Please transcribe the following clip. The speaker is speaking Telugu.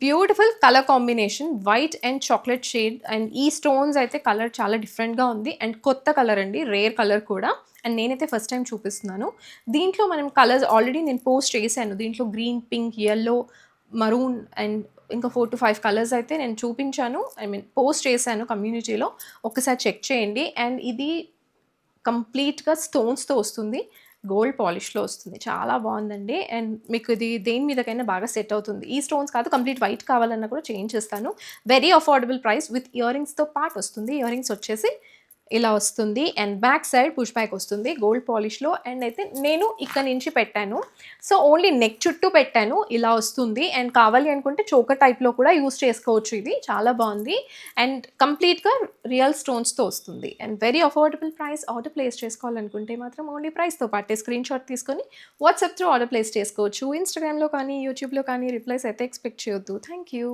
Beautiful colour combination white and chocolate shade and ఈ స్టోన్స్ అయితే కలర్ చాలా డిఫరెంట్‌గా ఉంది అండ్ కొత్త కలర్ అండి. రేర్ కలర్ కూడా. అండ్ నేనైతే ఫస్ట్ టైమ్ చూపిస్తున్నాను. దీంట్లో మనం కలర్స్ ఆల్రెడీ నేను పోస్ట్ చేశాను. దీంట్లో green, pink, yellow, maroon and ఇంకా 4-5 కలర్స్ అయితే నేను చూపించాను. ఐ మీన్ పోస్ట్ చేశాను కమ్యూనిటీలో. ఒక్కసారి చెక్ చేయండి. అండ్ ఇది కంప్లీట్‌గా స్టోన్స్‌తో వస్తుంది. గోల్డ్ పాలిష్‌లో వస్తుంది. చాలా బావుందండి. అండ్ మీకు ఇది దేని మీదకైనా బాగా సెట్ అవుతుంది. ఈ స్టోన్స్ కాదు కంప్లీట్ వైట్ కావాలన్నా కూడా చేయించేస్తాను. Very affordable price with ear రింగ్స్‌తో పాటు వస్తుంది. ఇయర్ రింగ్స్ వచ్చేసి ఇలా వస్తుంది. And back side push back వస్తుంది. గోల్డ్ పాలిష్‌లో అండ్ అయితే నేను ఇక్కడ నుంచి పెట్టాను. సో, ఓన్లీ నెక్ చుట్టూ పెట్టాను. ఇలా వస్తుంది. అండ్ కావాలి అనుకుంటే చోకర్ టైప్‌లో కూడా యూజ్ చేసుకోవచ్చు ఇది. చాలా బావుంది. అండ్ కంప్లీట్‌గా రియల్ స్టోన్స్‌తో వస్తుంది. And very affordable price. Order place చేసుకోవాలనుకుంటే మాత్రం ఓన్లీ ప్రైస్‌తో పాటే స్క్రీన్‌షాట్ తీసుకొని వాట్సాప్ త్రూ ఆర్డర్ ప్లేస్ చేసుకోవచ్చు. ఇన్‌స్టాగ్రామ్‌లో కానీ, యూట్యూబ్‌లో కానీ రిప్లైస్ అయితే ఎక్స్‌పెక్ట్ చేయొద్దు. Thank you.